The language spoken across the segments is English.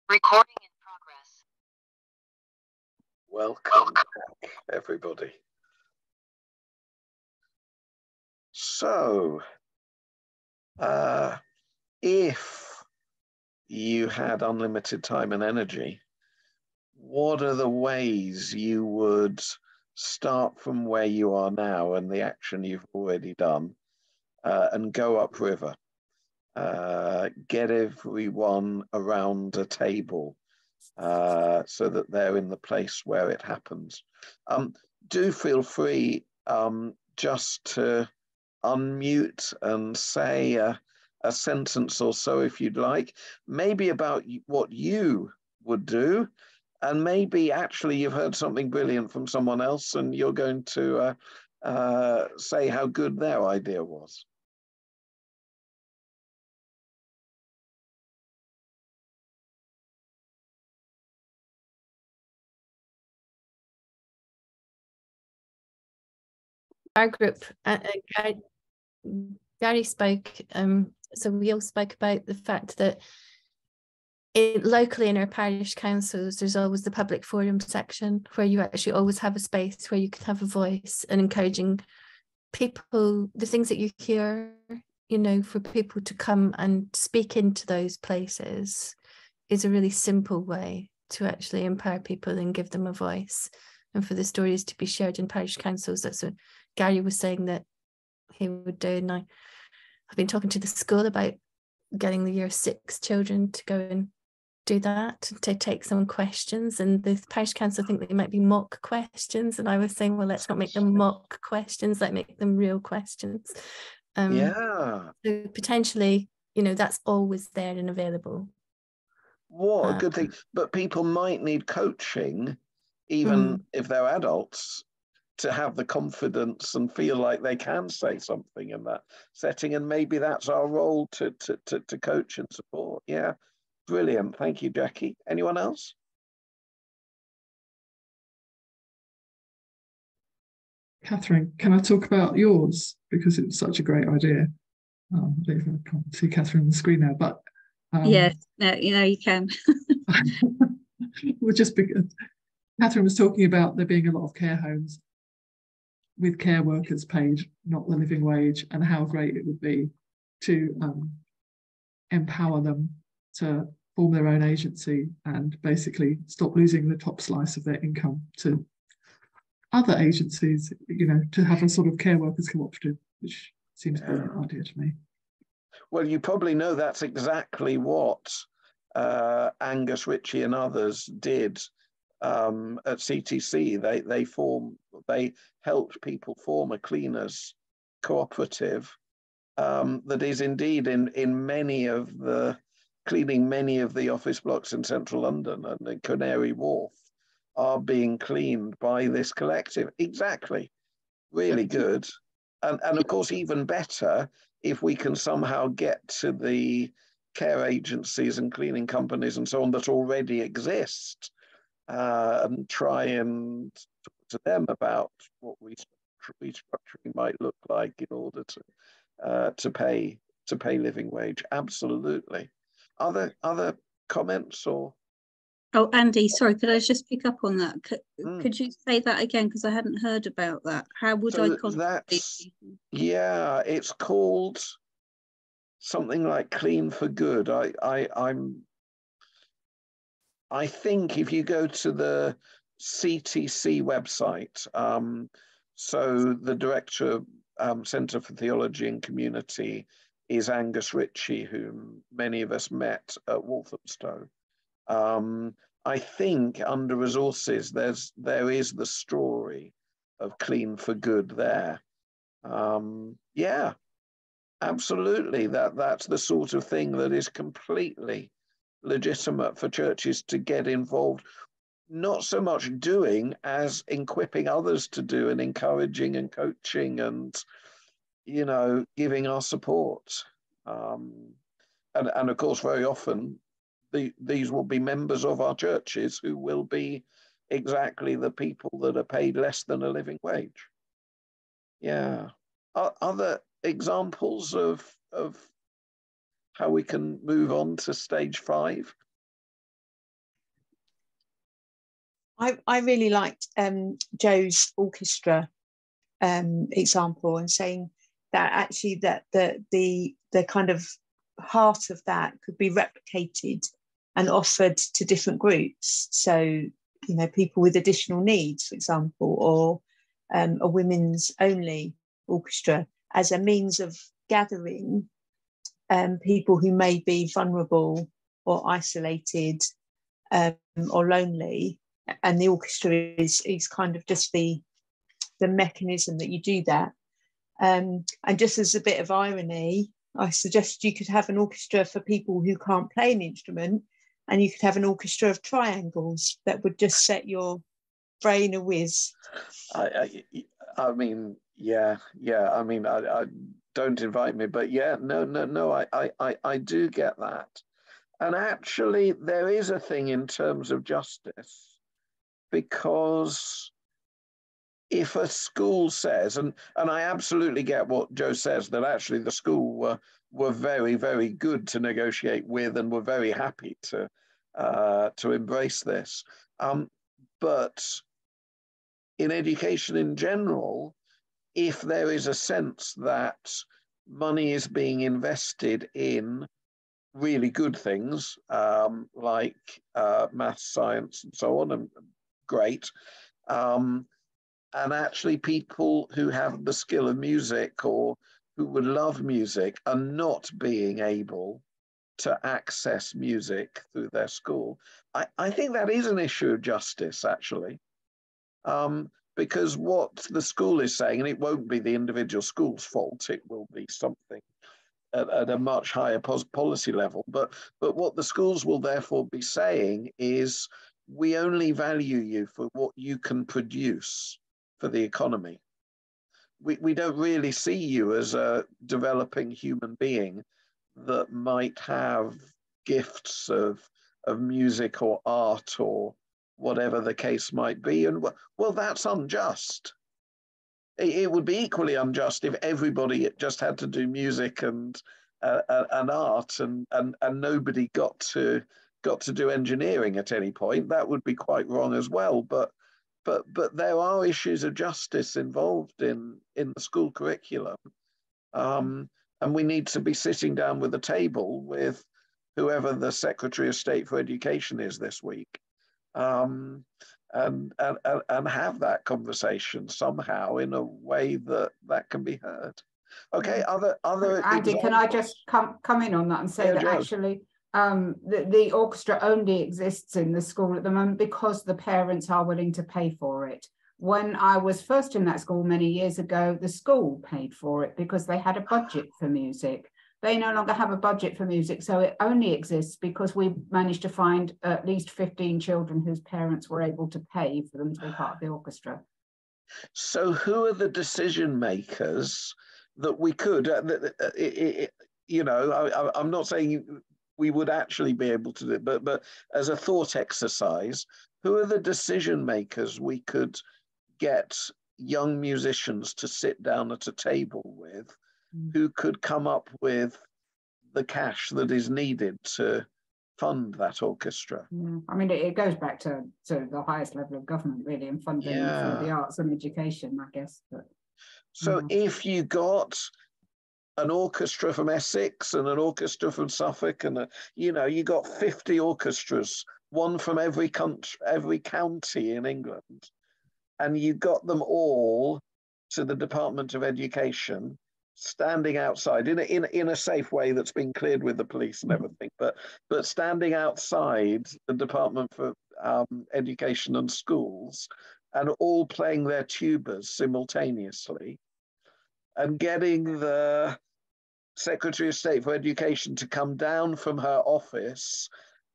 Recording in progress. Welcome back, everybody. So, if you had unlimited time and energy, what are the ways you would start from where you are now and the action you've already done and go upriver? Get everyone around a table so that they're in the place where it happens. Do feel free just to unmute and say a sentence or so if you'd like, maybe about what you would do, and maybe actually you've heard something brilliant from someone else and you're going to say how good their idea was. Our group, Gary spoke, so we all spoke about the fact that locally in our parish councils, there's always the public forum section where you actually always have a space where you can have a voice, and encouraging people, the things that you hear, you know, for people to come and speak into those places is a really simple way to actually empower people and give them a voice, and for the stories to be shared in parish councils. That's what Gary was saying that he would do. And I've been talking to the school about getting the year 6 children to go and do that, to take some questions, and the parish council think that they might be mock questions, and I was saying, well, let's not make them mock questions, let's make them real questions. So potentially, you know, that's always there and available. What a good thing. But people might need coaching, even if they're adults, to have the confidence and feel like they can say something in that setting. And maybe that's our role to coach and support. Yeah, brilliant. Thank you, Jackie. Anyone else? Catherine, can I talk about yours? Because it's such a great idea. I don't know if I can't see Catherine on the screen now, but yes, no, you can. Well, just because Catherine was talking about there being a lot of care homes with care workers paid not the living wage, and how great it would be to empower them to form their own agency and basically stop losing the top slice of their income to other agencies, you know, to have a sort of care workers cooperative, which seems a brilliant idea to me. Well, you probably know that's exactly what Angus Ritchie and others did at CTC. They helped people form a cleaners cooperative that is indeed in many of the cleaning many of the office blocks in central London, and the Canary Wharf are being cleaned by this collective. Exactly. Really good. And of course, even better if we can somehow get to the care agencies and cleaning companies and so on that already exist, and try and talk to them about what restructuring might look like in order to pay living wage. Absolutely. Other comments or? Oh, Andy, sorry, could I just pick up on that? Could you say that again? Because I hadn't heard about that. How would I contact these people? Yeah, it's called something like Clean for Good. I think if you go to the CTC website, so the director of Centre for Theology and Community is Angus Ritchie, whom many of us met at Walthamstow. I think under resources, there is the story of Clean for Good there. Yeah, absolutely. That's the sort of thing that is completely legitimate for churches to get involved, not so much doing as equipping others to do, and encouraging and coaching and, you know, giving our support. And of course, very often, these will be members of our churches who will be exactly the people that are paid less than a living wage. Yeah. Other examples of how we can move on to stage 5? I really liked Joe's orchestra example, and saying that actually that the kind of heart of that could be replicated and offered to different groups. So, you know, people with additional needs, for example, or a women's only orchestra as a means of gathering people who may be vulnerable or isolated or lonely. And the orchestra is kind of just the mechanism that you do that. And just as a bit of irony, I suggested you could have an orchestra for people who can't play an instrument, and you could have an orchestra of triangles that would just set your brain a whiz. I mean, yeah. I mean, I don't invite me, but yeah, no. I do get that, and actually, there is a thing in terms of justice, because if a school says, and I absolutely get what Joe says, that actually the school were very, very good to negotiate with and were very happy to embrace this. But in education in general, if there is a sense that money is being invested in really good things, like maths, science, and so on, and great, and actually people who have the skill of music or who would love music are not being able to access music through their school, I think that is an issue of justice, actually. Because what the school is saying, and it won't be the individual school's fault, it will be something at a much higher policy level, but what the schools will therefore be saying is, we only value you for what you can produce for the economy. We don't really see you as a developing human being that might have gifts of music or art or whatever the case might be. And well, that's unjust. It would be equally unjust if everybody just had to do music and art and nobody got to do engineering at any point. That would be quite wrong as well. But there are issues of justice involved in the school curriculum, and we need to be sitting down with a table with whoever the Secretary of State for Education is this week, and have that conversation somehow in a way that can be heard. Okay, other Andy, examples? can I just come in on that and say that actually the orchestra only exists in the school at the moment because the parents are willing to pay for it. When I was first in that school many years ago, the school paid for it because they had a budget for music. They no longer have a budget for music, so it only exists because we managed to find at least 15 children whose parents were able to pay for them to be part of the orchestra. So who are the decision makers that we could, you know, I'm not saying we would actually be able to do it, but as a thought exercise, who are the decision makers we could get young musicians to sit down at a table with, who could come up with the cash that is needed to fund that orchestra? Yeah. I mean, it goes back to the highest level of government, really, and funding for the arts and education, I guess. But so if you got an orchestra from Essex and an orchestra from Suffolk, and you got 50 orchestras, one from every country, every county in England, and you got them all to the Department of Education, standing outside in a safe way that's been cleared with the police and everything, but standing outside the Department for Education and Schools, and all playing their tubas simultaneously, and getting the Secretary of State for Education to come down from her office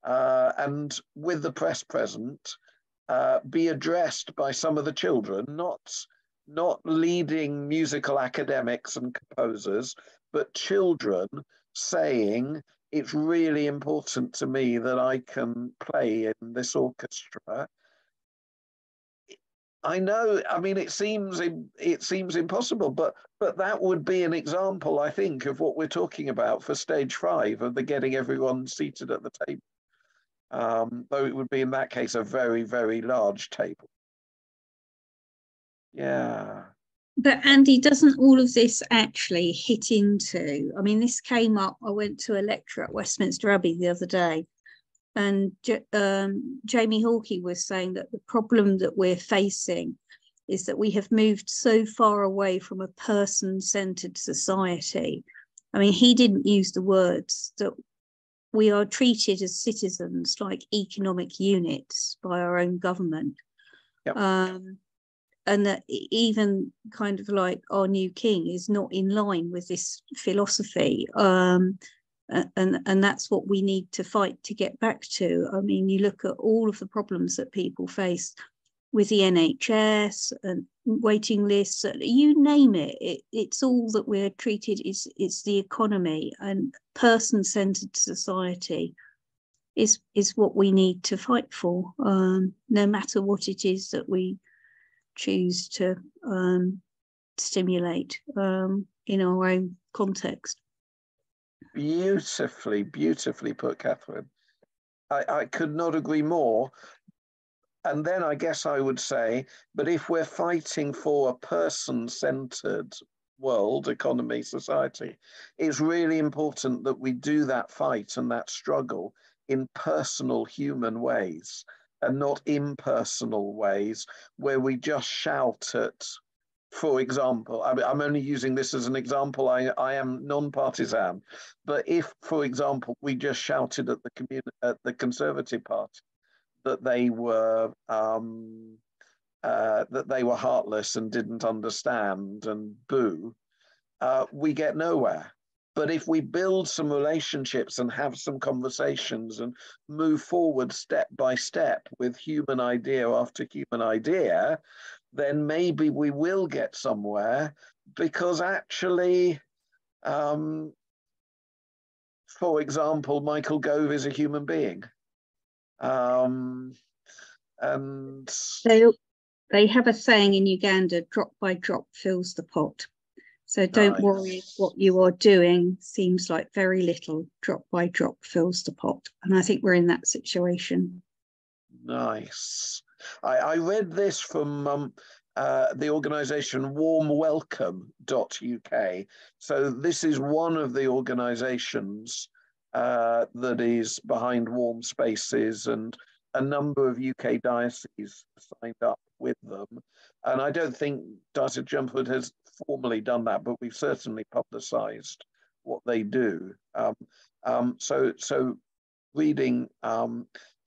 and with the press present, be addressed by some of the children, not leading musical academics and composers, but children saying, it's really important to me that I can play in this orchestra. I know, I mean, it seems impossible, but that would be an example, I think, of what we're talking about for stage 5 of the getting everyone seated at the table. though it would be in that case a very, very large table. Yeah. But Andy, doesn't all of this actually hit into, I mean, this came up, I went to a lecture at Westminster Abbey the other day, and Jamie Hawkey was saying that the problem that we're facing is that we have moved so far away from a person-centered society. I mean, he didn't use the words that we are treated as citizens like economic units by our own government. Yep. And that even kind of like our new king is not in line with this philosophy. And that's what we need to fight to get back to. I mean, you look at all of the problems that people face with the NHS and waiting lists, you name it, it's all that we're treated, it's the economy, and person-centered society is what we need to fight for, no matter what it is that we choose to stimulate in our own context. Beautifully put, Catherine. I could not agree more. And then I guess I would say, but if we're fighting for a person-centered world, economy, society, it's really important that we do that fight and that struggle in personal human ways and not impersonal ways where we just shout at, for example, I'm only using this as an example, I am non-partisan, but if, for example, we just shouted at the Conservative Party that they were heartless and didn't understand and boo, we get nowhere. But if we build some relationships and have some conversations and move forward step by step with human idea after human idea, then maybe we will get somewhere, because actually, for example, Michael Gove is a human being. And they have a saying in Uganda, drop by drop fills the pot. So don't worry if what you are doing seems like very little. Drop by drop fills the pot. And I think we're in that situation. Nice. I read this from the organisation warmwelcome.uk. So this is one of the organisations that is behind Warm Spaces, and a number of UK dioceses signed up with them. And I don't think Diocese of Jumpwood has formally done that, but we've certainly publicised what they do. So reading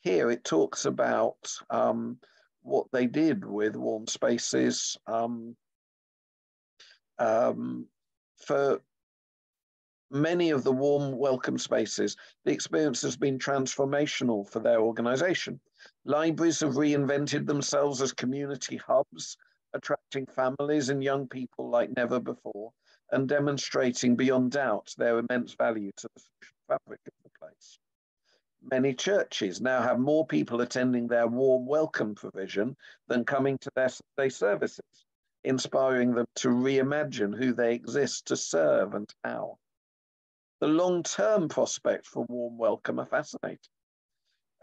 here, it talks about what they did with Warm Spaces for many of the Warm Welcome Spaces. The experience has been transformational for their organisation. Libraries have reinvented themselves as community hubs, attracting families and young people like never before, and demonstrating beyond doubt their immense value to the social fabric of the place. Many churches now have more people attending their warm welcome provision than coming to their Sunday services, inspiring them to reimagine who they exist to serve and how. The long-term prospects for Warm Welcome are fascinating.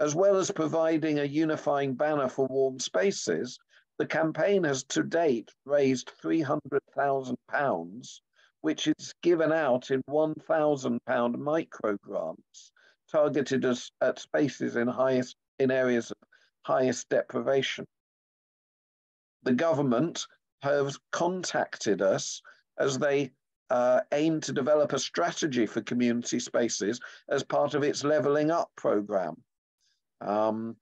As well as providing a unifying banner for Warm Spaces, the campaign has to date raised £300,000, which is given out in £1,000 micro grants targeted at spaces in areas of highest deprivation. The government has contacted us as they aim to develop a strategy for community spaces as part of its Levelling Up programme, and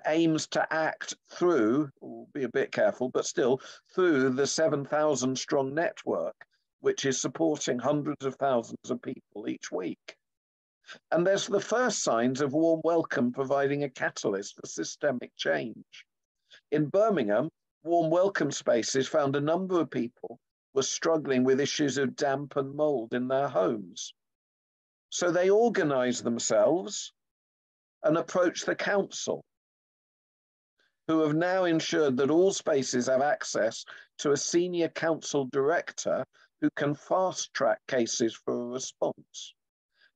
aims to act through, we'll be a bit careful, but still, through the 7,000 strong network, which is supporting hundreds of thousands of people each week. And there's the first signs of Warm Welcome providing a catalyst for systemic change. In Birmingham, Warm Welcome Spaces found a number of people were struggling with issues of damp and mold in their homes. So they organised themselves and approached the council, who have now ensured that all spaces have access to a senior council director who can fast-track cases for a response.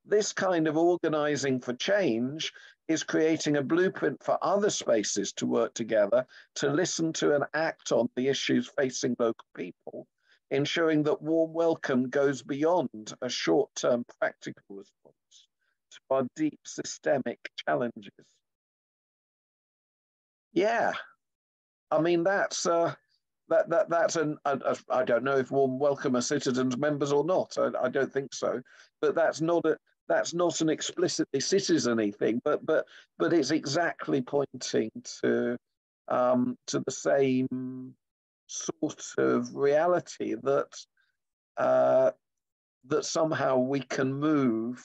This kind of organising for change is creating a blueprint for other spaces to work together, to listen to and act on the issues facing local people, ensuring that warm welcome goes beyond a short-term practical response to our deep systemic challenges. Yeah, I mean, that's I don't know if warm welcome are citizens members or not. I don't think so, but that's not an explicitly citizen-y thing. But it's exactly pointing to the same sort of reality that that somehow we can move.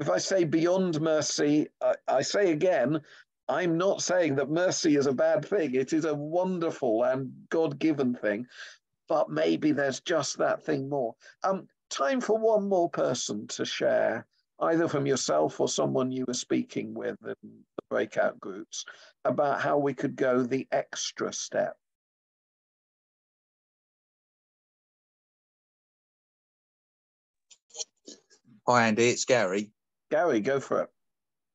If I say beyond mercy, I say again, I'm not saying that mercy is a bad thing. It is a wonderful and God-given thing, but maybe there's just that thing more. Time for one more person to share, either from yourself or someone you were speaking with in the breakout groups, about how we could go the extra step. Hi, Andy, it's Gary. Gary, go for it.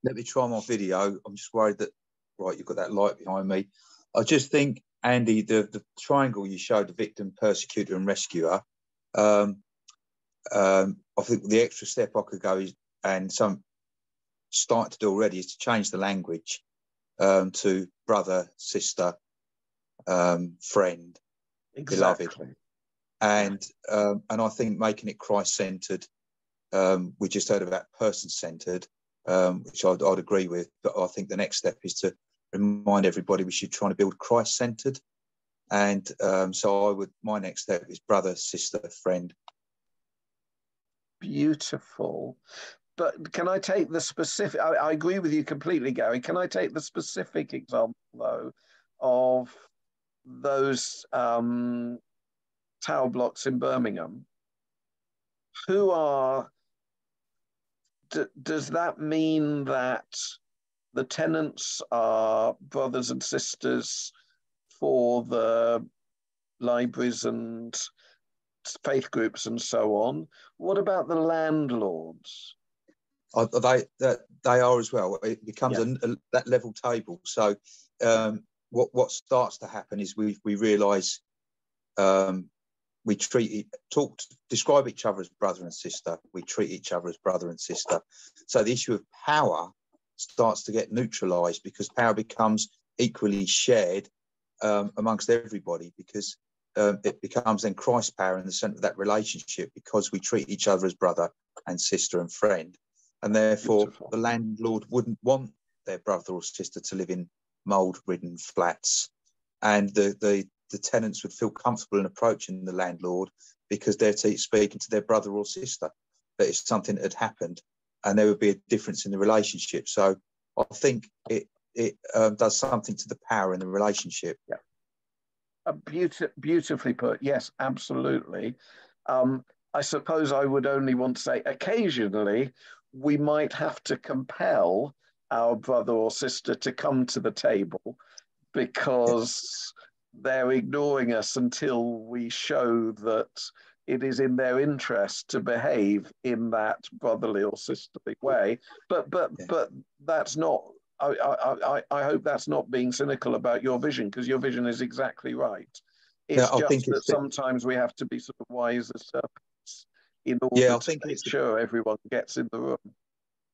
Let me try my video. I'm just worried that, right, you've got that light behind me. I just think, Andy, the triangle you showed, the victim, persecutor and rescuer, I think the extra step I could go is, and some starting to do already, is to change the language to brother, sister, friend, exactly. Beloved. And I think making it Christ-centered, we just heard about person-centered, which I'd agree with, but I think the next step is to remind everybody we should try to build Christ-centered. And so my next step is brother, sister, friend. Beautiful. But can I take the specific, I agree with you completely, Gary. Can I take the specific example, though, of those tower blocks in Birmingham? Who are, does that mean that the tenants are brothers and sisters for the libraries and faith groups and so on? What about the landlords? They are as well. It becomes that level table. So what starts to happen is we realise we describe each other as brother and sister. We treat each other as brother and sister. So the issue of power starts to get neutralised, because power becomes equally shared amongst everybody, because it becomes then Christ power in the centre of that relationship, because we treat each other as brother and sister and friend. And therefore, the landlord wouldn't want their brother or sister to live in mould-ridden flats. And the tenants would feel comfortable in approaching the landlord because they're speaking to their brother or sister. That if something had happened, and there would be a difference in the relationship. So I think it does something to the power in the relationship. Yeah. Beautifully put. Yes, absolutely. I suppose I would only want to say occasionally we might have to compel our brother or sister to come to the table, because they're ignoring us until we show that it is in their interest to behave in that brotherly or sisterly way. But that's not, I hope that's not being cynical about your vision, because your vision is exactly right. It's just that sometimes we have to be sort of wise as serpents in order to make sure everyone gets in the room.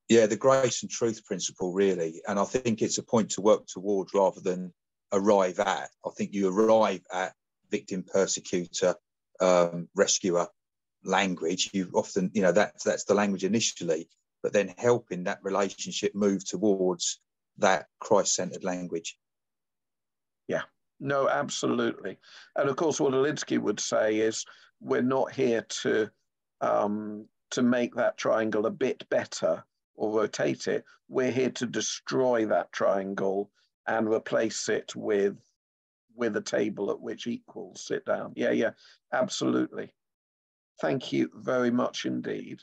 Yeah, the grace and truth principle, really. And I think it's a point to work towards rather than arrive at. I think you arrive at victim, persecutor, rescuer language. You often, that's the language initially, but then helping that relationship move towards that Christ-centered language. Yeah, no, absolutely. And of course, what Alinsky would say is we're not here to make that triangle a bit better or rotate it. We're here to destroy that triangle and replace it with a table at which equals sit down. Yeah, absolutely. Thank you very much indeed.